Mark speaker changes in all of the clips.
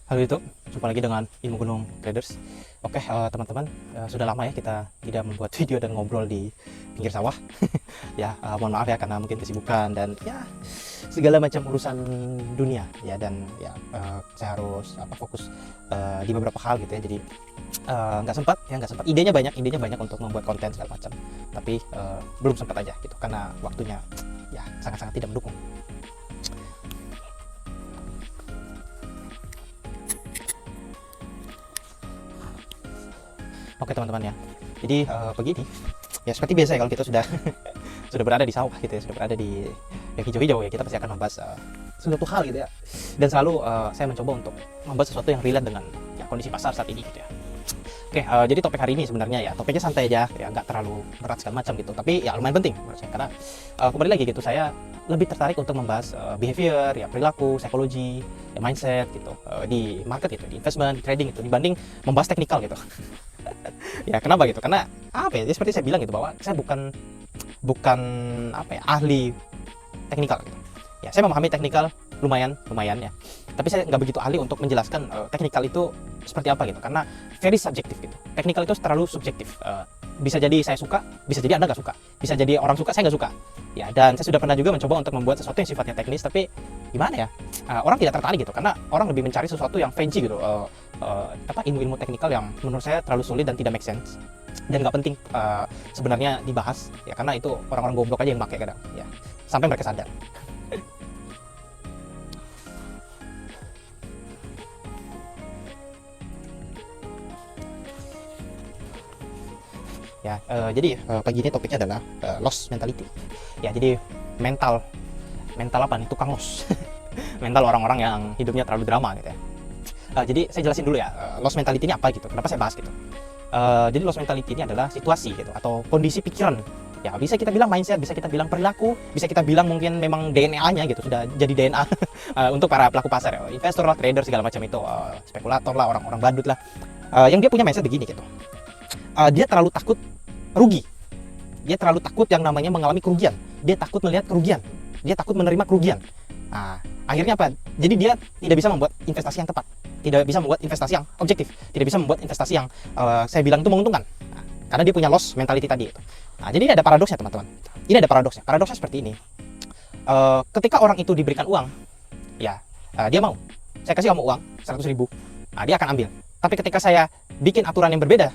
Speaker 1: Halo YouTube, jumpa lagi dengan Ilmu Gunung Traders. Oke, teman-teman, sudah lama ya kita tidak membuat video dan ngobrol di pinggir sawah. Ya, mohon maaf ya karena mungkin kesibukan dan ya segala macam urusan dunia ya, dan ya saya harus fokus di beberapa hal gitu ya. Jadi nggak sempat. Idenya banyak untuk membuat konten segala macam. Tapi belum sempat aja gitu karena waktunya ya sangat-sangat tidak mendukung. Oke teman-teman ya, jadi begini ya, seperti biasa ya kalau kita sudah sudah berada di sawah gitu ya, sudah berada di yang hijau-hijau ya, kita pasti akan membahas suatu hal gitu ya, dan selalu saya mencoba untuk membahas sesuatu yang relate dengan ya, kondisi pasar saat ini gitu ya. Oke, jadi topik hari ini sebenarnya ya topiknya santai aja ya, nggak terlalu berat segala macam gitu, tapi ya lumayan penting menurut saya karena kembali lagi gitu, saya lebih tertarik untuk membahas behavior ya, perilaku, psikologi ya, mindset gitu di market gitu, di investment, di trading itu, dibanding membahas teknikal gitu. Ya kenapa gitu, karena apa ya, seperti saya bilang gitu bahwa saya bukan apa ya, ahli teknikal gitu ya. Saya memahami teknikal lumayan ya, tapi saya nggak begitu ahli untuk menjelaskan teknikal itu seperti apa gitu, karena very subjektif gitu. Teknikal itu terlalu subjektif, bisa jadi saya suka, bisa jadi Anda nggak suka, bisa jadi orang suka, saya nggak suka ya. Dan saya sudah pernah juga mencoba untuk membuat sesuatu yang sifatnya teknis, tapi gimana ya, orang tidak tertarik gitu, karena orang lebih mencari sesuatu yang fancy gitu, ilmu-ilmu teknikal yang menurut saya terlalu sulit dan tidak make sense dan nggak penting sebenarnya dibahas ya, karena itu orang-orang goblok aja yang pakai kadang ya, sampai mereka sadar. Ya, jadi pagi ini topiknya adalah loss mentality. Ya, jadi mental apa nih, tukang loss. Mental orang-orang yang hidupnya terlalu drama gitu ya. Jadi saya jelasin dulu ya, loss mentality ini apa gitu, kenapa saya bahas gitu. Jadi loss mentality ini adalah situasi gitu atau kondisi pikiran. Ya, bisa kita bilang mindset, bisa kita bilang perilaku, bisa kita bilang mungkin memang DNA-nya gitu, sudah jadi DNA untuk para pelaku pasar ya, investor lah, trader segala macam itu, spekulator lah, orang-orang badut lah. Yang dia punya mindset begini gitu. Dia terlalu takut rugi. Dia terlalu takut yang namanya mengalami kerugian. Dia takut melihat kerugian. Dia takut menerima kerugian. Nah, akhirnya apa? Jadi dia tidak bisa membuat investasi yang tepat. Tidak bisa membuat investasi yang objektif. Tidak bisa membuat investasi yang saya bilang itu menguntungkan. Nah, karena dia punya loss mentality tadi itu. Nah, jadi ini ada paradoksnya teman-teman. Ini ada paradoksnya. Paradoksnya seperti ini. Ketika orang itu diberikan uang, ya dia mau. Saya kasih kamu uang 100.000. Nah, dia akan ambil. Tapi ketika saya bikin aturan yang berbeda,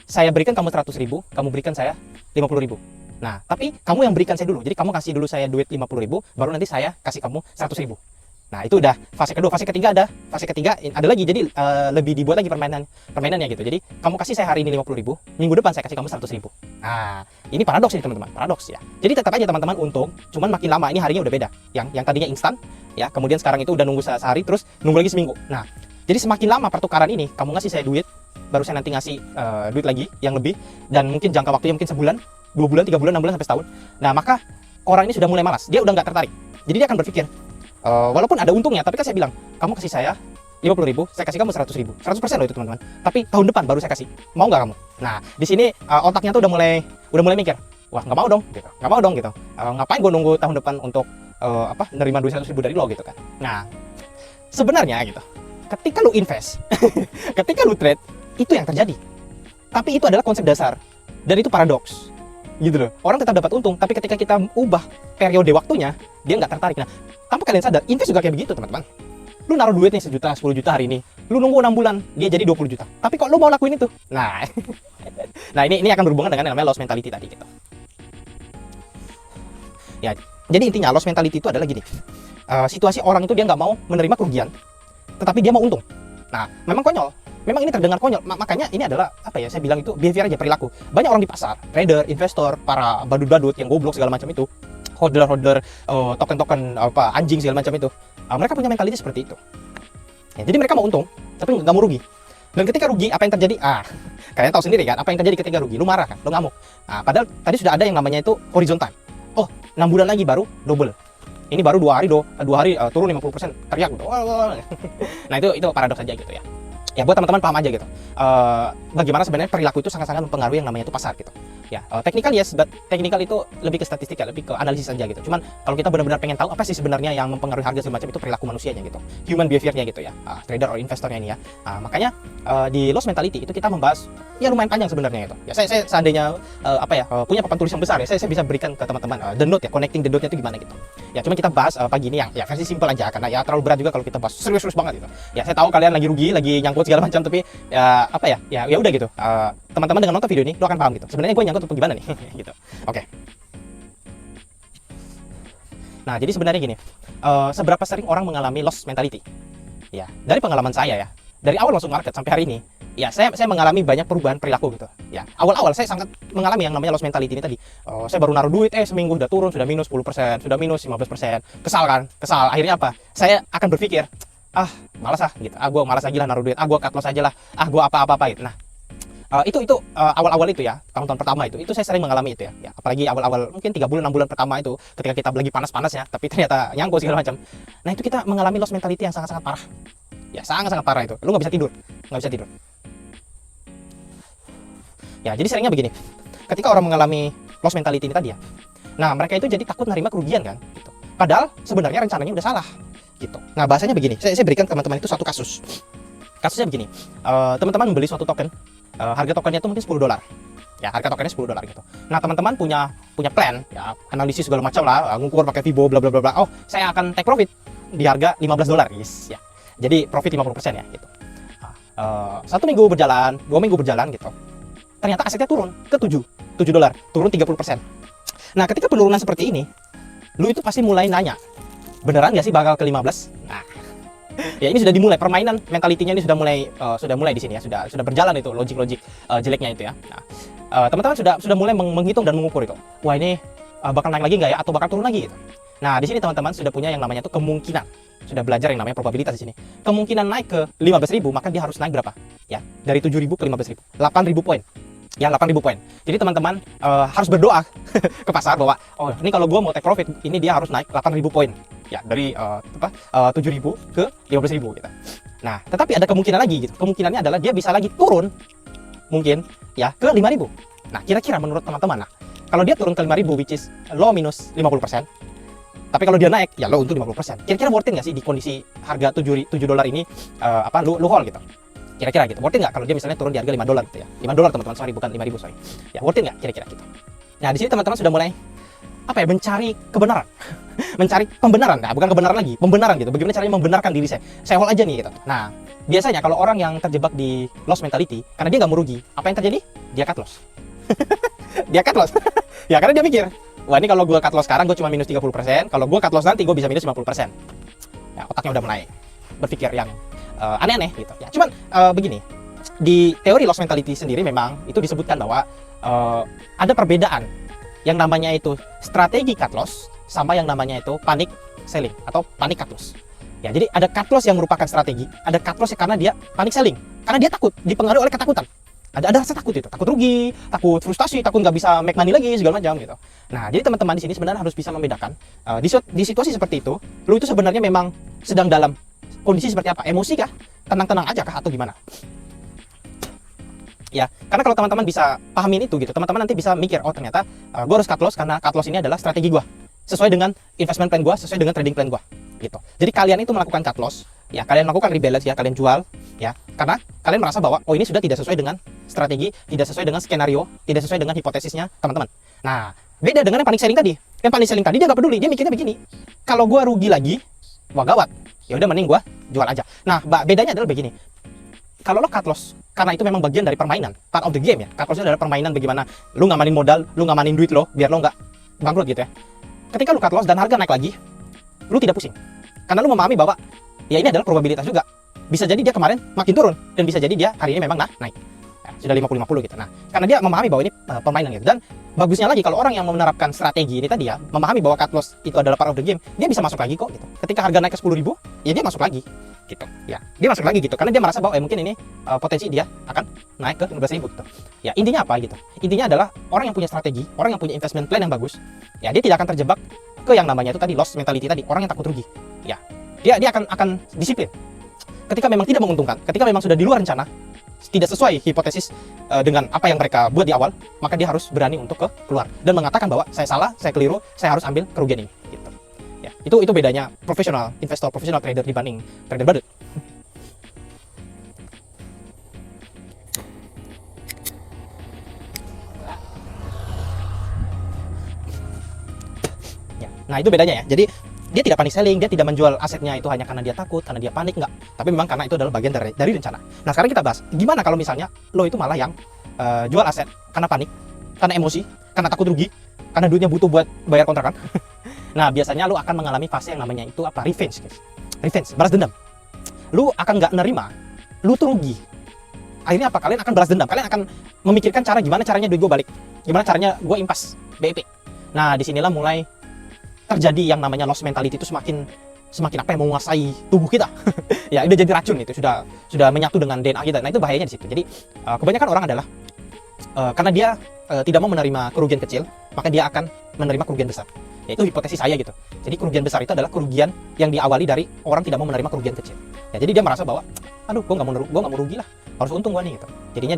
Speaker 1: saya berikan kamu 100.000, kamu berikan saya 50.000. Nah, tapi kamu yang berikan saya dulu. Jadi kamu kasih dulu saya duit 50.000, baru nanti saya kasih kamu 100.000. Nah, itu udah fase kedua. Fase ketiga ada. Fase ketiga ada lagi. Jadi lebih dibuat lagi permainannya gitu. Jadi kamu kasih saya hari ini 50.000, minggu depan saya kasih kamu 100.000. Nah, ini paradoks nih teman-teman, paradoks ya. Jadi tetap aja teman-teman untung, cuman makin lama ini harinya udah beda. Yang tadinya instan ya, kemudian sekarang itu udah nunggu sehari, terus nunggu lagi seminggu. Nah, jadi semakin lama pertukaran ini, kamu ngasih saya duit, baru saya nanti ngasih duit lagi yang lebih, dan mungkin jangka waktunya mungkin sebulan, 2 bulan, 3 bulan, 6 bulan, sampai setahun. Nah, maka orang ini sudah mulai malas, dia udah nggak tertarik. Jadi dia akan berpikir, walaupun ada untungnya, tapi kan saya bilang, kamu kasih saya 50.000, saya kasih kamu 100.000, 100% loh itu teman-teman. Tapi tahun depan baru saya kasih, mau nggak kamu? Nah, di sini otaknya tuh udah mulai mikir, wah nggak mau dong, gitu, nggak mau dong gitu. Ngapain gue nunggu tahun depan untuk nerima duit 100.000 dari lo gitu kan? Nah, sebenarnya gitu, ketika lu invest, ketika lu trade, itu yang terjadi. Tapi itu adalah konsep dasar, dan itu paradoks gitu loh. Orang tetap dapat untung, tapi ketika kita ubah periode waktunya, dia nggak tertarik. Nah, tanpa kalian sadar, invest juga kayak begitu teman-teman. Lu naruh duit nih 1 juta, 10 juta hari ini, lu nunggu 6 bulan, dia jadi 20 juta. Tapi kok lu mau lakuin itu? Nah, nah ini akan berhubungan dengan yang namanya loss mentality tadi gitu. Ya, jadi intinya loss mentality itu adalah gini. Situasi orang itu dia nggak mau menerima kerugian, tetapi dia mau untung. Nah, memang konyol. Memang ini terdengar konyol. Makanya ini adalah apa ya? Saya bilang itu behavior aja, perilaku. Banyak orang di pasar, trader, investor, para badut-badut yang goblok segala macam itu, hodler, token-token anjing segala macam itu. Mereka punya mentality seperti itu. Ya, jadi mereka mau untung, tapi nggak mau rugi. Dan ketika rugi, apa yang terjadi? Kalian tahu sendiri kan, apa yang terjadi ketika rugi? Lu marah kan? Lu ngamuk. Padahal tadi sudah ada yang namanya itu horizontal. Oh, 6 bulan lagi baru double. Ini baru 2 hari turun 50%, teriak gitu. Nah, itu paradoks aja gitu ya. Ya buat teman-teman paham aja gitu. Bagaimana sebenarnya perilaku itu sangat-sangat mempengaruhi yang namanya itu pasar gitu. Ya, technical yes, but technical itu lebih ke statistik ya, lebih ke analisis aja gitu. Cuman kalau kita benar-benar pengen tahu apa sih sebenarnya yang mempengaruhi harga segala macam, itu perilaku manusianya gitu, human behaviornya gitu ya, trader or investornya ini ya. Makanya di loss mentality itu kita membahas ya lumayan panjang sebenarnya itu. Ya saya seandainya punya papan tulis yang besar ya, saya bisa berikan ke teman-teman the note ya, connecting the note-nya itu gimana gitu. Ya cuma kita bahas pagi ini yang ya versi simpel aja, karena ya terlalu berat juga kalau kita bahas serius-serius banget gitu. Ya saya tahu kalian lagi rugi, lagi nyangkut segala macam, tapi ya udah gitu. Teman-teman dengan nonton video ini lo akan paham gitu. Sebenarnya gue nyangkut untuk gimana nih gitu. Oke. Nah, jadi sebenarnya gini, seberapa sering orang mengalami loss mentality? Ya, dari pengalaman saya ya, dari awal masuk market sampai hari ini, ya saya mengalami banyak perubahan perilaku gitu. Ya, awal-awal saya sangat mengalami yang namanya loss mentality ini tadi. Saya baru naruh duit, seminggu udah turun, sudah minus 10%, sudah minus 15%. Kesal kan? Kesal. Akhirnya apa? Saya akan berpikir, malas gitu. Gue malas lagi lah naruh duit. Gue cut loss aja lah. Gue apa-apa gitu. Nah, itu awal-awal itu ya, tahun-tahun pertama itu saya sering mengalami itu ya, apalagi awal-awal mungkin 3 bulan 6 bulan pertama itu, ketika kita lagi panas-panasnya tapi ternyata nyangkut segala macam. Nah, itu kita mengalami loss mentality yang sangat-sangat parah ya, sangat-sangat parah itu. Lu nggak bisa tidur ya. Jadi seringnya begini, ketika orang mengalami loss mentality ini tadi ya, nah mereka itu jadi takut nerima kerugian kan gitu, padahal sebenarnya rencananya udah salah gitu. Nah, bahasanya begini, saya berikan ke teman-teman itu satu kasusnya begini. Teman-teman membeli suatu token, harga tokennya itu mungkin $10 ya, harga tokennya $10 gitu. Nah, teman-teman punya plan ya, analisis segala macam lah, ngukur pakai Fibo bla bla bla. Saya akan take profit di harga $15 guys ya, jadi profit 50% ya gitu. 1 minggu berjalan, 2 minggu berjalan gitu, ternyata asetnya turun ke $7, turun 30%. Nah, ketika penurunan seperti ini, lu itu pasti mulai nanya, beneran nggak sih bakal ke 15? Nah, ya ini sudah dimulai, permainan mentalitinya ini sudah mulai di sini ya, sudah berjalan itu logik jeleknya itu ya. Nah, teman-teman sudah mulai menghitung dan mengukur itu. Wah, ini bakal naik lagi nggak ya, atau bakal turun lagi gitu. Nah, di sini teman-teman sudah punya yang namanya itu kemungkinan. Sudah belajar yang namanya probabilitas di sini. Kemungkinan naik ke 15.000, maka dia harus naik berapa? Ya, dari 7.000 ke 15.000. 8.000 poin. Ya, 8.000 poin. Jadi teman-teman harus berdoa ke pasar bahwa ini kalau gua mau take profit, ini dia harus naik 8.000 poin. Ya, dari 7.000 ke 15.000 gitu. Nah, tetapi ada kemungkinan lagi gitu. Kemungkinannya adalah dia bisa lagi turun mungkin ya ke 5.000. Nah, kira-kira menurut teman-teman, kalau dia turun ke 5.000 which is lo minus 50%, tapi kalau dia naik ya lo untung 50%. Kira-kira worth it nggak sih di kondisi harga $7 ini lu hold gitu? Kira-kira gitu. Worth it nggak kalau dia misalnya turun di harga $5 gitu ya. $5 teman-teman, sorry, bukan 5.000, sorry. Ya, worth it nggak kira-kira gitu. Nah, di sini teman-teman sudah mulai mencari kebenaran. Mencari pembenaran, nah bukan kebenaran lagi, pembenaran gitu. Bagaimana caranya membenarkan diri saya hold aja nih gitu. Nah, biasanya kalau orang yang terjebak di loss mentality, karena dia nggak mau rugi, apa yang terjadi? Dia cut loss. Dia cut loss. Ya, karena dia mikir, wah, ini kalau gue cut loss sekarang gue cuma minus 30%, kalau gue cut loss nanti gue bisa minus 50%. Ya, otaknya udah mulai berpikir yang aneh-aneh gitu. Ya, cuman begini, di teori loss mentality sendiri memang itu disebutkan bahwa ada perbedaan yang namanya itu strategi cut loss sama yang namanya itu panic selling atau panic cut loss. Ya, jadi ada cut loss yang merupakan strategi, ada cut loss karena dia panic selling, karena dia takut, dipengaruhi oleh ketakutan. Ada rasa takut itu, takut rugi, takut frustasi, takut nggak bisa make money lagi segala macam gitu. Nah, jadi teman-teman di sini sebenarnya harus bisa membedakan di situasi seperti itu, lu itu sebenarnya memang sedang dalam kondisi seperti apa? Emosi kah? Tenang-tenang aja kah atau gimana? Ya, karena kalau teman-teman bisa pahamin itu gitu, teman-teman nanti bisa mikir, ternyata gue harus cut loss karena cut loss ini adalah strategi gue, sesuai dengan investment plan gue, sesuai dengan trading plan gue gitu. Jadi kalian itu melakukan cut loss ya, kalian melakukan rebalance ya, kalian jual ya, karena kalian merasa bahwa ini sudah tidak sesuai dengan strategi, tidak sesuai dengan skenario, tidak sesuai dengan hipotesisnya teman-teman. Nah, beda dengan yang panic selling tadi. Yang panic selling tadi dia nggak peduli, dia mikirnya begini, kalau gue rugi lagi, wah gawat, ya udah mending gue jual aja. Nah, bedanya adalah begini, kalau lo cut loss karena itu memang bagian dari permainan, part of the game ya. Cut loss adalah permainan, bagaimana lu ngamanin modal, lu ngamanin duit lo biar lo nggak bangkrut gitu ya. Ketika lu cut loss dan harga naik lagi, lu tidak pusing, karena lu memahami bahwa ya ini adalah probabilitas juga. Bisa jadi dia kemarin makin turun, dan bisa jadi dia hari ini memang naik. Ya, sudah 50-50 gitu. Nah, karena dia memahami bahwa ini permainan gitu. Dan bagusnya lagi kalau orang yang menerapkan strategi ini tadi ya, memahami bahwa cut loss itu adalah part of the game, dia bisa masuk lagi kok gitu. Ketika harga naik ke 10.000, ya dia masuk lagi gitu. Ya, dia masuk lagi gitu, karena dia merasa bahwa mungkin ini potensi dia akan naik ke 15.000 gitu. Ya, intinya apa gitu? Intinya adalah orang yang punya strategi, orang yang punya investment plan yang bagus, ya dia tidak akan terjebak ke yang namanya itu tadi loss mentality tadi, orang yang takut rugi. Ya, dia akan disiplin. Ketika memang tidak menguntungkan, ketika memang sudah di luar rencana, tidak sesuai hipotesis dengan apa yang mereka buat di awal, maka dia harus berani untuk keluar dan mengatakan bahwa saya salah, saya keliru, saya harus ambil kerugian ini gitu. Ya, itu bedanya profesional investor, profesional trader dibanding trader badut. Ya, nah itu bedanya ya. Jadi dia tidak panik selling, dia tidak menjual asetnya itu hanya karena dia takut, karena dia panik, enggak. Tapi memang karena itu adalah bagian dari rencana. Nah sekarang kita bahas, gimana kalau misalnya lo itu malah yang jual aset karena panik, karena emosi, karena takut rugi, karena duitnya butuh buat bayar kontrakan. Nah biasanya lo akan mengalami fase yang namanya itu apa? Revenge, guys. Revenge, balas dendam. Lo akan nggak nerima, lo tuh rugi. Akhirnya apa? Kalian akan balas dendam. Kalian akan memikirkan gimana caranya duit gue balik, gimana caranya gue impas BEP. Nah disinilah mulai terjadi yang namanya loss mentality itu semakin apa yang menguasai tubuh kita. Ya udah jadi racun, itu sudah menyatu dengan DNA kita. Nah itu bahayanya di situ. Jadi kebanyakan orang adalah karena dia tidak mau menerima kerugian kecil, maka dia akan menerima kerugian besar. Ya itu hipotesis saya gitu. Jadi kerugian besar itu adalah kerugian yang diawali dari orang tidak mau menerima kerugian kecil. Ya jadi dia merasa bahwa aduh gue nggak mau rugi lah, harus untung gue nih gitu. Jadinya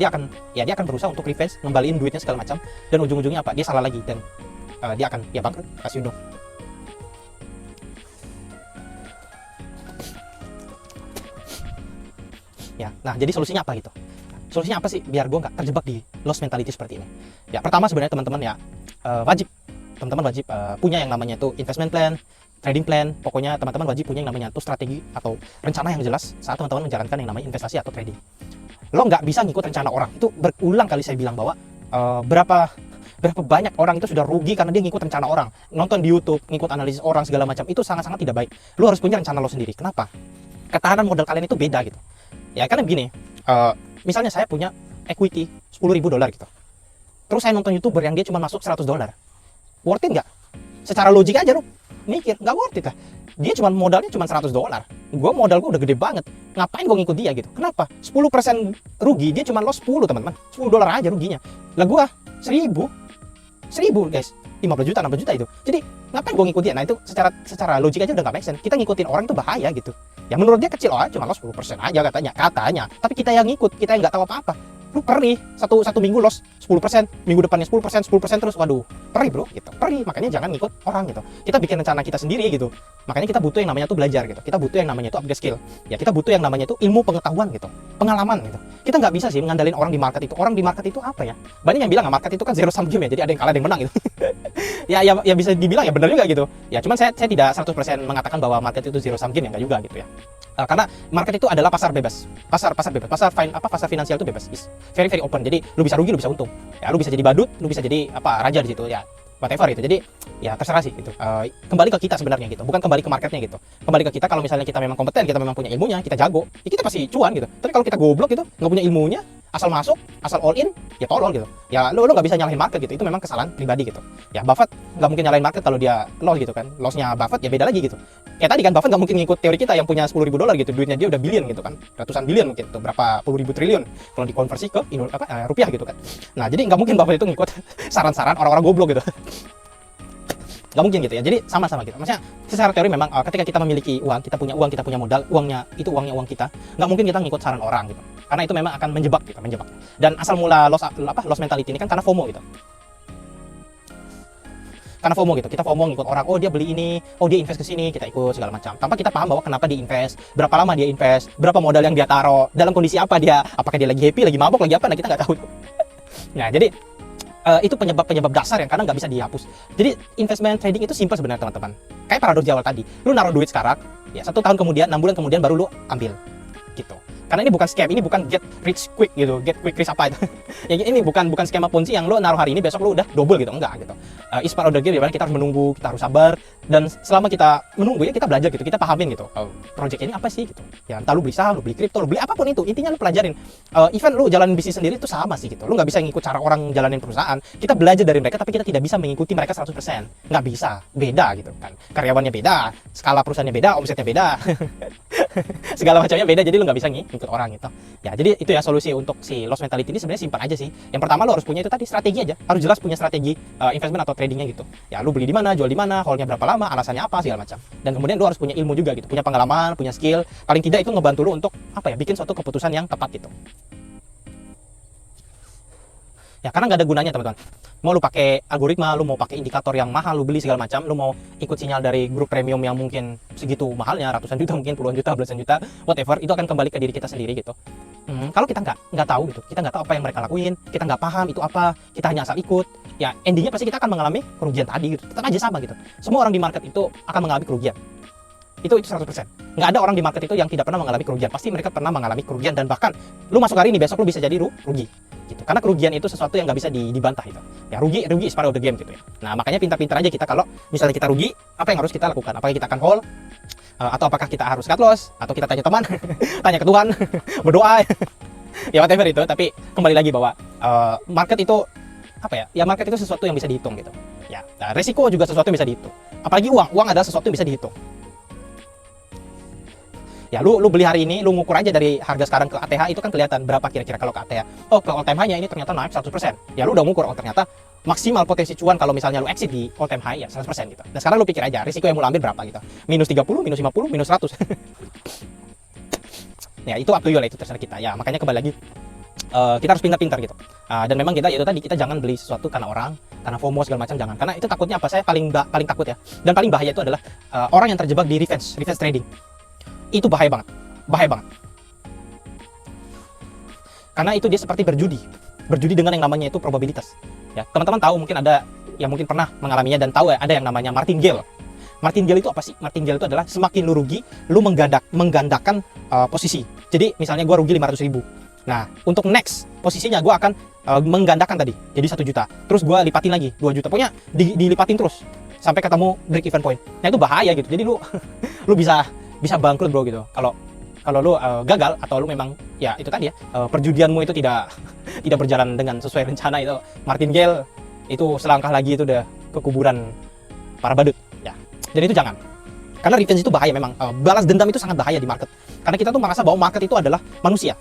Speaker 1: dia akan berusaha untuk revenge, ngembaliin duitnya segala macam, dan ujung-ujungnya apa? Dia salah lagi dan dia akan bangkrut, kasih untung. Ya, nah jadi solusinya apa gitu? Solusinya apa sih biar gue nggak terjebak di loss mentality seperti ini? Ya pertama sebenarnya teman-teman ya wajib punya yang namanya itu investment plan, trading plan. Pokoknya teman-teman wajib punya yang namanya itu strategi atau rencana yang jelas saat teman-teman menjalankan yang namanya investasi atau trading. Lo nggak bisa ngikut rencana orang. Itu berulang kali saya bilang bahwa berapa banyak orang itu sudah rugi karena dia ngikut rencana orang, nonton di YouTube, ngikut analisis orang segala macam. Itu sangat-sangat tidak baik. Lo harus punya rencana lo sendiri. Kenapa? Ketahanan modal kalian itu beda gitu. Ya karena begini, misalnya saya punya equity $10.000 gitu. Terus saya nonton YouTuber yang dia cuma masuk $100. Worth it nggak? Secara logik aja lo mikir, nggak worth it lah. Dia modalnya cuma $100. Gue modal gue udah gede banget. Ngapain gue ngikut dia gitu? Kenapa? 10% rugi, dia cuma loss 10 teman-teman. $10 aja ruginya. Lah gue 1.000 guys. 50 juta, 60 juta itu. Jadi ngapain gue ngikutin? Nah itu secara logik aja udah gak make sense. Kita ngikutin orang itu bahaya gitu. Ya menurut dia kecil, cuma loss 10% aja katanya. Tapi kita yang ngikut, kita yang nggak tahu apa-apa. Lu perih, satu minggu loss 10%, minggu depannya 10% terus, waduh, perih bro, gitu. Perih, makanya jangan ngikut orang gitu. Kita bikin rencana kita sendiri gitu. Makanya kita butuh yang namanya tuh belajar gitu. Kita butuh yang namanya tuh upgrade skill. Ya kita butuh yang namanya tuh ilmu pengetahuan gitu, pengalaman gitu. Kita nggak bisa sih mengandalin orang di market itu. Orang di market itu apa ya? Banyak yang bilang market itu kan zero sum game ya, jadi ada yang kalah ada yang menang gitu. ya bisa dibilang ya benar juga gitu. Ya cuman saya tidak 100% mengatakan bahwa market itu zero sum game, ya enggak juga gitu ya. Karena market itu adalah pasar bebas, pasar bebas, pasar finansial itu bebas, is very open. Jadi lu bisa rugi, lu bisa untung. Ya lu bisa jadi badut, lu bisa jadi raja di situ ya, whatever itu. Jadi ya terserah sih gitu. Kembali ke kita sebenarnya gitu, bukan kembali ke marketnya gitu. Kembali ke kita, kalau misalnya kita memang kompeten, kita memang punya ilmunya, kita jago, ya kita pasti cuan gitu. Tapi kalau kita goblok gitu, nggak punya ilmunya, asal masuk, asal all in, ya tolol gitu. Ya lu nggak bisa nyalahin market gitu. Itu memang kesalahan pribadi gitu. Ya Buffett nggak mungkin nyalahin market kalau dia loss gitu kan. Lossnya Buffett ya beda lagi gitu. Kayak tadi kan Buffett nggak mungkin ngikut teori kita yang punya $10.000 gitu. Duitnya dia udah billion gitu kan. Ratusan billion mungkin tuh, berapa puluh ribu triliun kalau dikonversi ke rupiah gitu kan. Nah, jadi nggak mungkin Buffett itu ngikut saran-saran orang-orang goblok gitu. Nggak mungkin gitu ya. Jadi sama-sama gitu. Maksudnya secara teori memang ketika kita memiliki uang, kita punya modal, uangnya uang kita, nggak mungkin kita ngikut saran orang gitu. Karena itu memang akan menjebak. Dan asal mula loss mentality ini kan karena FOMO gitu. Karena FOMO gitu, kita FOMO ngikut orang, oh dia beli ini, oh dia invest ke sini, kita ikut segala macam. Tanpa kita paham bahwa kenapa dia invest, berapa lama dia invest, berapa modal yang dia taruh, dalam kondisi apa dia, apakah dia lagi happy, lagi mabok, lagi apa, nah kita nggak tahu. Nah jadi itu penyebab dasar yang kadang nggak bisa dihapus. Jadi investment trading itu simpel sebenarnya teman-teman. Kayak paradoks di awal tadi, lu naruh duit sekarang, ya 1 tahun kemudian, 6 bulan kemudian baru lu ambil, gitu. Karena ini bukan scam, ini bukan get rich quick gitu, get quick rich apa itu. Ya ini bukan skema Ponzi yang lo naruh hari ini besok lo udah double gitu, enggak gitu. It's part of the game, dimana kita harus menunggu, kita harus sabar, dan selama kita menunggu ya kita belajar gitu, kita pahamin gitu. Project ini apa sih gitu. Ya entah lu beli saham, lu beli kripto, lu beli apapun itu, intinya lu pelajarin. Even lu jalanin bisnis sendiri itu sama sih gitu. Lu nggak bisa ngikut cara orang jalanin perusahaan. Kita belajar dari mereka, tapi kita tidak bisa mengikuti mereka 100%. Nggak bisa, beda gitu kan. Karyawannya beda, skala perusahaannya beda, omsetnya beda. Segala macamnya beda, jadi lu nggak bisa ngikut orang gitu. Ya jadi itu ya solusi untuk si loss mentality ini sebenarnya simpel aja sih. Yang pertama lo harus punya itu tadi strategi aja, harus jelas punya strategi investment atau tradingnya gitu. Ya lu beli di mana, jual di mana, holdnya berapa lama, alasannya apa segala macam. Dan kemudian lu harus punya ilmu juga gitu, punya pengalaman, punya skill. Paling tidak itu ngebantu lu untuk bikin suatu keputusan yang tepat gitu. Ya karena nggak ada gunanya teman-teman. Mau lu pakai algoritma, lu mau pakai indikator yang mahal, lu beli segala macam, lu mau ikut sinyal dari grup premium yang mungkin segitu mahalnya, ratusan juta mungkin, puluhan juta, belasan juta, whatever, itu akan kembali ke diri kita sendiri gitu. Kalau kita nggak tahu gitu, kita nggak tahu apa yang mereka lakuin, kita nggak paham itu apa, kita hanya asal ikut, ya endingnya pasti kita akan mengalami kerugian tadi gitu. Tetap aja sama gitu. Semua orang di market itu akan mengalami kerugian. Itu 100%. Nggak ada orang di market itu yang tidak pernah mengalami kerugian. Pasti mereka pernah mengalami kerugian, dan bahkan lu masuk hari ini, besok lu bisa jadi rugi gitu. Karena kerugian itu sesuatu yang nggak bisa dibantah gitu. Ya rugi is part of the game gitu ya. Nah, makanya pintar-pintar aja kita kalau misalnya kita rugi, apa yang harus kita lakukan? Apakah kita akan hold, atau apakah kita harus cut loss, atau kita tanya teman, tanya ke Tuhan, berdoa ya whatever itu. Tapi kembali lagi bahwa market itu apa ya? Ya market itu sesuatu yang bisa dihitung gitu. Ya, nah, resiko juga sesuatu yang bisa dihitung. Apalagi uang adalah sesuatu yang bisa dihitung. Ya lu beli hari ini, lu ngukur aja dari harga sekarang ke ATH, itu kan kelihatan berapa kira-kira kalau ke ATH. Oh, ke all time high-nya ini ternyata naik 100%. Ya lu udah ngukur, oh ternyata maksimal potensi cuan kalau misalnya lu exit di all time high ya 100% gitu. Dan sekarang lu pikir aja risiko yang mau ambil berapa gitu. Minus 30, minus 50, minus 100. Ya itu up to you lah, itu terserah kita. Ya makanya kembali lagi kita harus pintar-pintar gitu. Dan memang kita itu tadi, kita jangan beli sesuatu karena orang, karena FOMO segala macam, jangan. Karena itu takutnya apa? Saya paling takut ya. Dan paling bahaya itu adalah orang yang terjebak di revenge trading. Itu bahaya banget, karena itu dia seperti berjudi dengan yang namanya itu probabilitas. Ya teman-teman tahu, mungkin ada yang mungkin pernah mengalaminya dan tahu ya, ada yang namanya martingale. Martingale itu apa sih? Martingale itu adalah semakin lu rugi, lu menggandakan posisi. Jadi misalnya gua rugi 500.000, nah untuk next posisinya gua akan menggandakan tadi jadi 1 juta, terus gua lipatin lagi 2 juta, pokoknya dilipatin terus sampai ketemu break even point. Nah itu bahaya gitu. Jadi lu lu bisa bangkrut bro gitu kalau lu gagal, atau lu memang ya itu tadi ya, perjudianmu itu tidak berjalan dengan sesuai rencana. Itu martingale, itu selangkah lagi itu udah ke kuburan para badut ya. Jadi itu jangan, karena revenge itu bahaya memang. Balas dendam itu sangat bahaya di market, karena kita tuh merasa bahwa market itu adalah manusia.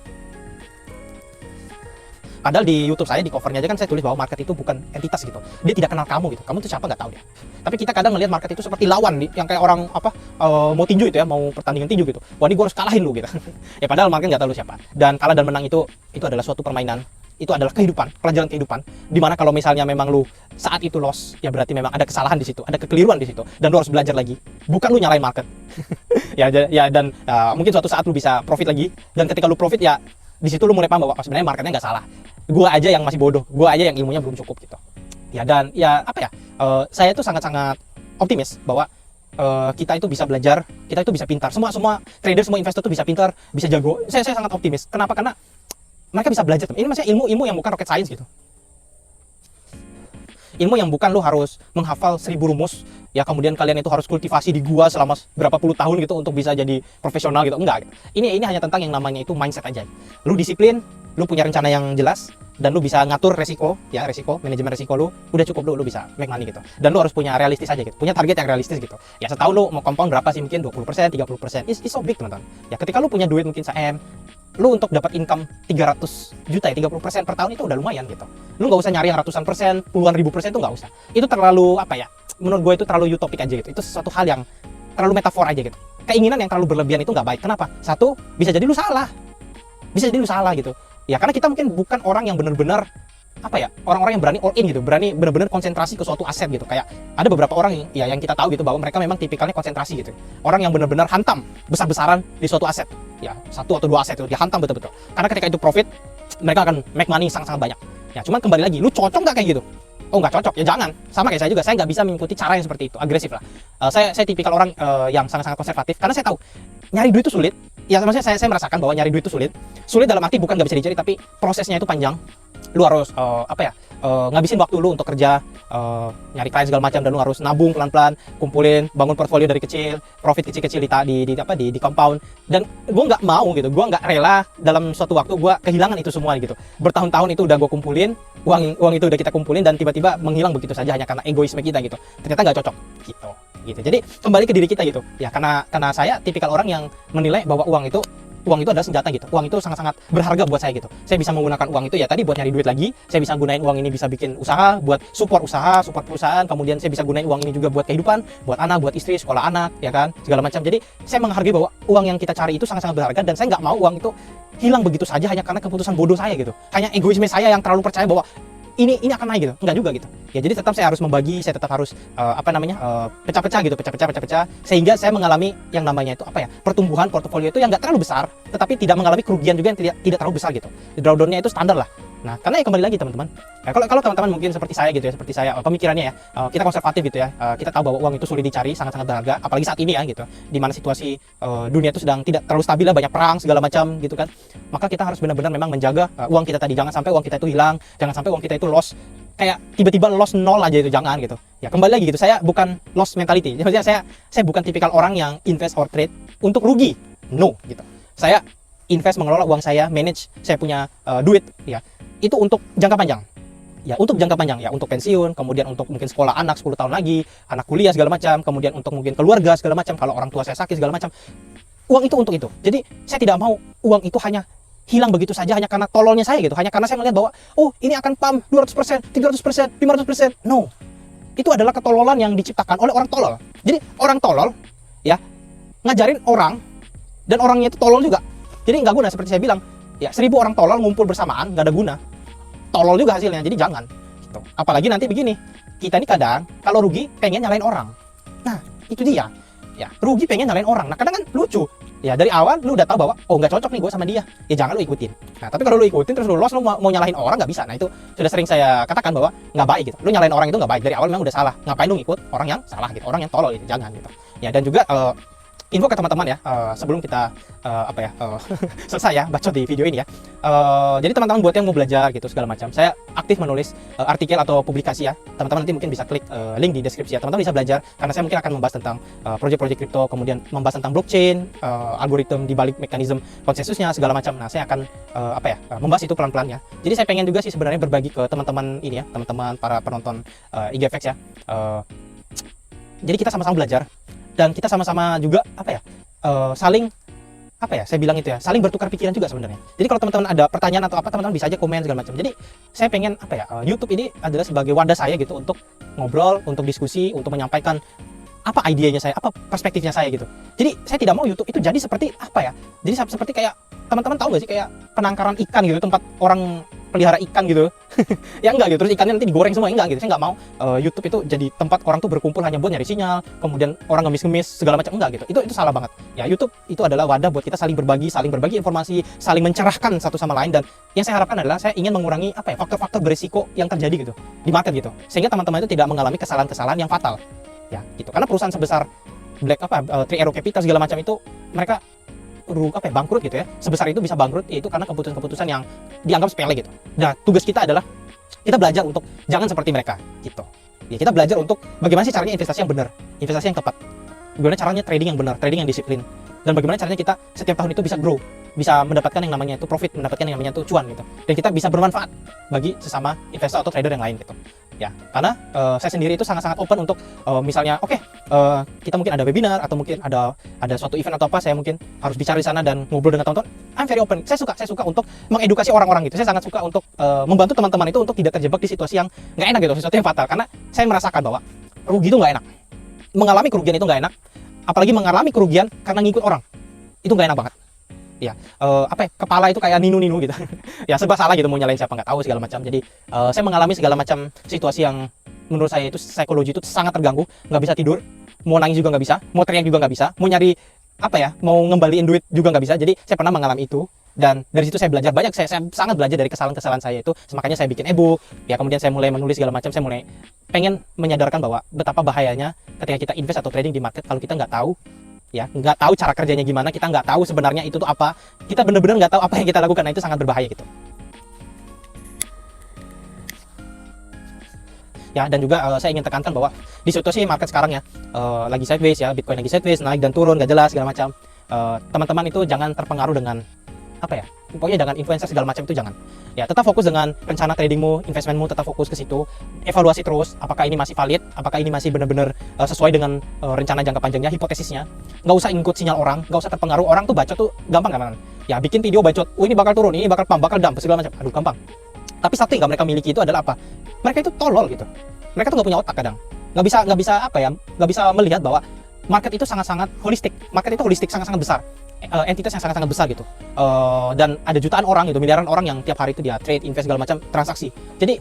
Speaker 1: Padahal di YouTube saya, di covernya aja kan saya tulis bahwa market itu bukan entitas gitu. Dia tidak kenal kamu gitu. Kamu tuh siapa nggak tahu dia. Tapi kita kadang melihat market itu seperti lawan yang kayak orang mau tinju itu ya, mau pertandingan tinju gitu. Wah, ini gue harus kalahin lu gitu. Ya padahal market nggak tahu lu siapa. Dan kalah dan menang itu adalah suatu permainan. Itu adalah kehidupan, pelajaran kehidupan. Dimana kalau misalnya memang lu saat itu loss, ya berarti memang ada kesalahan di situ, ada kekeliruan di situ, dan lu harus belajar lagi. Bukan lu nyalain market. Dan mungkin suatu saat lu bisa profit lagi. Dan ketika lu profit ya, di situ lu mulai paham bahwa sebenarnya marketnya nggak salah. Gua aja yang masih bodoh, gua aja yang ilmunya belum cukup gitu. Ya dan ya apa ya? Saya tuh sangat-sangat optimis bahwa kita itu bisa belajar, kita itu bisa pintar. Semua trader, semua investor tuh bisa pintar, bisa jago. Saya sangat optimis. Kenapa? Karena mereka bisa belajar. Ini maksudnya ilmu yang bukan rocket science gitu. Ilmu yang bukan lu harus menghafal 1000 rumus, ya kemudian kalian itu harus kultivasi di gua selama berapa puluh tahun gitu untuk bisa jadi profesional gitu. Enggak gitu. Ini hanya tentang yang namanya itu mindset aja. Lu disiplin, lu punya rencana yang jelas, dan lu bisa ngatur resiko, manajemen resiko lu udah cukup, lu bisa make money gitu. Dan lu harus punya realistis aja gitu, punya target yang realistis gitu. Ya setahun lu mau compound berapa sih, mungkin 20%, 30%. It's so big teman-teman. Ya ketika lu punya duit mungkin se-M, lu untuk dapat income 300 juta ya, 30% per tahun itu udah lumayan gitu. Lu nggak usah nyari yang ratusan persen, puluhan ribu persen, itu nggak usah. Itu terlalu apa ya, menurut gue itu terlalu utopik aja gitu. Itu sesuatu hal yang terlalu metafor aja gitu. Keinginan yang terlalu berlebihan itu nggak baik. Kenapa? Satu, bisa jadi lu salah gitu. Ya karena kita mungkin bukan orang yang benar-benar apa ya, orang-orang yang berani all in gitu, berani benar-benar konsentrasi ke suatu aset gitu. Kayak ada beberapa orang yang kita tahu gitu bahwa mereka memang tipikalnya konsentrasi gitu. Orang yang benar-benar hantam besar-besaran di suatu aset. Ya, 1 atau 2 aset itu dia hantam betul-betul. Karena ketika itu profit, mereka akan make money sangat-sangat banyak. Ya, cuman kembali lagi, lu cocok nggak kayak gitu? Oh, nggak cocok, ya jangan. Sama kayak saya juga, saya nggak bisa mengikuti cara yang seperti itu, agresif lah. Saya tipikal orang yang sangat-sangat konservatif, karena saya tahu nyari duit itu sulit. Ya maksudnya saya merasakan bahwa nyari duit itu sulit. Sulit dalam arti bukan nggak bisa dicari, tapi prosesnya itu panjang. Lu harus ngabisin waktu lu untuk kerja, nyari klien segala macam, dan lu harus nabung pelan-pelan, kumpulin, bangun portfolio dari kecil, profit kecil-kecil di compound. Dan gue nggak mau gitu, gue nggak rela dalam suatu waktu gue kehilangan itu semua gitu. Bertahun-tahun itu udah gue kumpulin, uang itu udah kita kumpulin, dan tiba-tiba menghilang begitu saja hanya karena egoisme kita gitu. Ternyata nggak cocok gitu. Jadi kembali ke diri kita gitu. Ya karena saya tipikal orang yang menilai bahwa uang itu adalah senjata gitu. Uang itu sangat-sangat berharga buat saya gitu. Saya bisa menggunakan uang itu ya tadi buat nyari duit lagi. Saya bisa gunain uang ini bisa bikin usaha, buat support perusahaan. Kemudian saya bisa gunain uang ini juga buat kehidupan, buat anak, buat istri, sekolah anak, ya kan, segala macam. Jadi saya menghargai bahwa uang yang kita cari itu sangat-sangat berharga, dan saya nggak mau uang itu hilang begitu saja hanya karena keputusan bodoh saya gitu. Hanya egoisme saya yang terlalu percaya bahwa ini akan naik gitu, enggak juga gitu ya. Jadi tetap saya harus membagi, saya tetap harus pecah-pecah gitu, pecah-pecah, sehingga saya mengalami yang namanya itu pertumbuhan portofolio itu yang enggak terlalu besar, tetapi tidak mengalami kerugian juga yang tidak terlalu besar gitu. Drawdown-nya itu standar lah. Nah, karena ya kembali lagi teman-teman, ya, kalau teman-teman mungkin seperti saya gitu ya, seperti saya pemikirannya ya, kita konservatif gitu ya, kita tahu bahwa uang itu sulit dicari, sangat-sangat berharga, apalagi saat ini ya gitu, di mana situasi dunia itu sedang tidak terlalu stabil, banyak perang segala macam gitu kan. Maka kita harus benar-benar memang menjaga uang kita tadi, jangan sampai uang kita itu hilang, jangan sampai uang kita itu loss, kayak tiba-tiba loss nol aja itu, jangan gitu. Ya kembali lagi gitu, saya bukan loss mentality, maksudnya saya bukan tipikal orang yang invest or trade untuk rugi, no gitu. Saya invest, mengelola uang saya, manage saya punya duit ya, itu untuk jangka panjang ya, untuk jangka panjang ya, untuk pensiun, kemudian untuk mungkin sekolah anak 10 tahun lagi, anak kuliah segala macam, kemudian untuk mungkin keluarga segala macam, kalau orang tua saya sakit segala macam, uang itu untuk itu. Jadi saya tidak mau uang itu hanya hilang begitu saja hanya karena tololnya saya gitu, hanya karena saya melihat bahwa oh ini akan pump 200%, 300%, 500%. No, itu adalah ketololan yang diciptakan oleh orang tolol. Jadi orang tolol ya ngajarin orang, dan orangnya itu tolol juga, jadi nggak guna. Seperti saya bilang ya, 1000 orang tolol ngumpul bersamaan nggak ada guna, tolol juga hasilnya. Jadi jangan gitu. Apalagi nanti begini, kita ini kadang kalau rugi pengen nyalain orang. Nah itu dia ya, rugi pengen nyalain orang. Nah kadang kan lucu ya, dari awal lu udah tahu bahwa oh nggak cocok nih gue sama dia, ya jangan lu ikutin. Nah tapi kalau lu ikutin terus lu loss, lu mau nyalahin orang, nggak bisa. Nah itu sudah sering saya katakan bahwa nggak baik gitu, lu nyalain orang itu nggak baik, dari awal memang udah salah. Ngapain lu ngikut orang yang salah gitu, orang yang tolol gitu, jangan gitu ya. Dan juga info ke teman-teman ya, sebelum kita selesai ya bacot di video ini ya. Jadi teman-teman buat yang mau belajar gitu segala macam, saya aktif menulis artikel atau publikasi ya. Teman-teman nanti mungkin bisa klik link di deskripsi ya, teman-teman bisa belajar, karena saya mungkin akan membahas tentang proyek-proyek kripto, kemudian membahas tentang blockchain, algoritma di balik mekanisme konsensusnya segala macam. Nah saya akan membahas itu pelan-pelan ya. Jadi saya pengen juga sih sebenarnya berbagi ke teman-teman ini ya, teman-teman para penonton IGFX ya. Jadi kita sama-sama belajar, dan kita sama-sama juga saling saya bilang itu ya, saling bertukar pikiran juga sebenarnya. Jadi kalau teman-teman ada pertanyaan atau apa, teman-teman bisa aja komen segala macam. Jadi saya pengen YouTube ini adalah sebagai wadah saya gitu, untuk ngobrol, untuk diskusi, untuk menyampaikan apa idenya saya, apa perspektifnya saya gitu. Jadi saya tidak mau YouTube itu jadi seperti jadi seperti kayak teman-teman tahu gak sih, kayak penangkaran ikan gitu, tempat orang pelihara ikan gitu. Ya enggak gitu, terus ikannya nanti digoreng semua, enggak gitu. Saya nggak mau YouTube itu jadi tempat orang tuh berkumpul hanya buat nyari sinyal, kemudian orang ngemis-ngemis segala macam, enggak gitu. Itu salah banget ya. YouTube itu adalah wadah buat kita saling berbagi informasi, saling mencerahkan satu sama lain. Dan yang saya harapkan adalah saya ingin mengurangi faktor-faktor berisiko yang terjadi gitu di market gitu, sehingga teman-teman itu tidak mengalami kesalahan-kesalahan yang fatal ya gitu. Karena perusahaan sebesar Three Arrow Capital segala macam itu, mereka bangkrut gitu ya, sebesar itu bisa bangkrut, yaitu karena keputusan-keputusan yang dianggap sepele gitu. Nah tugas kita adalah kita belajar untuk jangan seperti mereka gitu ya. Kita belajar untuk bagaimana sih caranya investasi yang benar, investasi yang tepat, bagaimana caranya trading yang benar, trading yang disiplin, dan bagaimana caranya kita setiap tahun itu bisa grow, bisa mendapatkan yang namanya itu profit, mendapatkan yang namanya itu cuan gitu, dan kita bisa bermanfaat bagi sesama investor atau trader yang lain gitu ya. Karena saya sendiri itu sangat-sangat open untuk misalnya kita mungkin ada webinar atau mungkin ada suatu event atau apa, saya mungkin harus bicara di sana dan ngobrol dengan teman-teman. I'm very open. Saya suka untuk mengedukasi orang-orang gitu. Saya sangat suka untuk membantu teman-teman itu untuk tidak terjebak di situasi yang nggak enak gitu, sesuatu yang fatal. Karena saya merasakan bahwa rugi itu nggak enak, mengalami kerugian itu nggak enak, apalagi mengalami kerugian karena ngikut orang, itu nggak enak banget ya. Kepala itu kayak ninu gitu. Ya serba salah gitu, mau nyalain siapa nggak tahu segala macam. Jadi saya mengalami segala macam situasi yang menurut saya itu psikologi itu sangat terganggu, nggak bisa tidur, mau nangis juga nggak bisa, mau teriak juga nggak bisa, mau nyari mau ngembaliin duit juga nggak bisa. Jadi saya pernah mengalami itu, dan dari situ saya belajar banyak. Saya sangat belajar dari kesalahan-kesalahan saya itu, makanya saya bikin ebook ya, kemudian saya mulai menulis segala macam. Saya mulai pengen menyadarkan bahwa betapa bahayanya ketika kita invest atau trading di market kalau kita nggak tahu ya, nggak tahu cara kerjanya gimana, kita nggak tahu sebenarnya itu tuh apa, kita bener-bener nggak tahu apa yang kita lakukan. Nah itu sangat berbahaya gitu ya. Dan juga saya ingin tekankan bahwa di situasi market sekarang ya, lagi sideways ya, Bitcoin lagi sideways, naik dan turun nggak jelas segala macam. Teman-teman itu jangan terpengaruh dengan pokoknya dengan influencer segala macam itu jangan ya. Tetap fokus dengan rencana tradingmu, investmentmu, tetap fokus ke situ, evaluasi terus apakah ini masih valid, apakah ini masih benar-benar sesuai dengan rencana jangka panjangnya, hipotesisnya. Nggak usah ikut sinyal orang, nggak usah terpengaruh orang tuh. Bacot tuh gampang ya, bikin video bacot, ini bakal turun, ini bakal pump, bakal dump segala macam, aduh gampang. Tapi satu yang nggak mereka miliki itu adalah mereka itu tolol gitu. Mereka tuh nggak punya otak, kadang nggak bisa melihat bahwa market itu sangat-sangat holistik. Market itu holistik, sangat-sangat besar, entitas yang sangat-sangat besar gitu, dan ada jutaan orang gitu, miliaran orang yang tiap hari itu dia trade, invest segala macam, transaksi. Jadi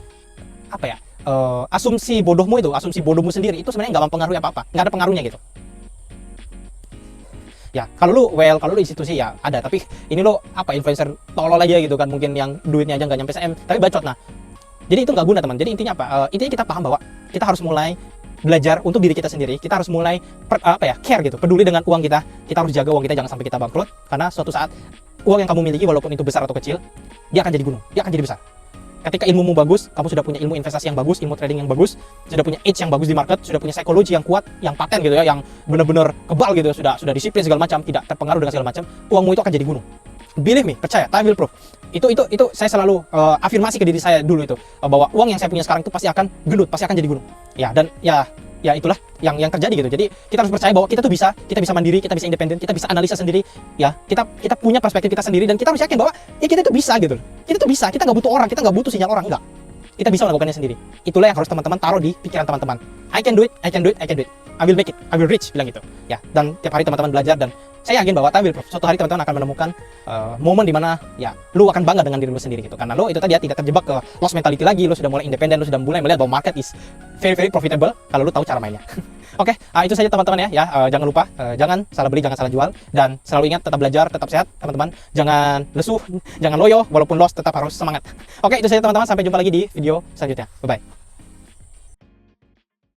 Speaker 1: apa ya, asumsi bodohmu sendiri itu sebenarnya nggak mempengaruhi apa-apa, nggak ada pengaruhnya gitu. Ya kalau lu institusi ya ada, tapi ini lo apa, influencer tolol aja gitu kan, mungkin yang duitnya aja nggak nyampe SM tapi bacot. Nah jadi itu nggak guna teman. Jadi intinya apa, intinya kita paham bahwa kita harus mulai belajar untuk diri kita sendiri. Kita harus mulai care gitu, peduli dengan uang kita. Kita harus jaga uang kita, jangan sampai kita bangkrut, karena suatu saat uang yang kamu miliki walaupun itu besar atau kecil, dia akan jadi gunung, dia akan jadi besar. Ketika ilmumu bagus, kamu sudah punya ilmu investasi yang bagus, ilmu trading yang bagus, sudah punya edge yang bagus di market, sudah punya psikologi yang kuat, yang paten gitu ya, yang benar-benar kebal gitu, sudah disiplin segala macam, tidak terpengaruh dengan segala macam, uangmu itu akan jadi gunung. Believe me, percaya, time will prove. Itu saya selalu afirmasi ke diri saya dulu itu, bahwa uang yang saya punya sekarang itu pasti akan gendut, pasti akan jadi gunung. Ya, dan ya itulah yang terjadi gitu. Jadi kita harus percaya bahwa kita bisa mandiri, kita bisa independen, kita bisa analisa sendiri. Ya, kita punya perspektif kita sendiri, dan kita harus yakin bahwa ya kita itu bisa gitu. Kita itu bisa, kita nggak butuh orang, kita nggak butuh sinyal orang, enggak. Kita bisa melakukannya sendiri. Itulah yang harus teman-teman taruh di pikiran teman-teman. I can do it, I can do it, I can do it. I will make it, I will reach, bilang gitu. Ya, dan tiap hari teman-teman belajar, dan saya yakin bahwa suatu hari teman-teman akan menemukan momen dimana ya lu akan bangga dengan diri lu sendiri gitu, karena lu itu tadi ya tidak terjebak ke loss mentality lagi. Lu sudah mulai independen, lu sudah mulai melihat bahwa market is very very profitable kalau lu tahu cara mainnya. Oke, itu saja teman-teman ya. Jangan lupa, jangan salah beli, jangan salah jual, dan selalu ingat tetap belajar, tetap sehat teman-teman. Jangan lesu, jangan loyo, walaupun loss tetap harus semangat. Oke, itu saja teman-teman, sampai jumpa lagi di video selanjutnya. Bye bye.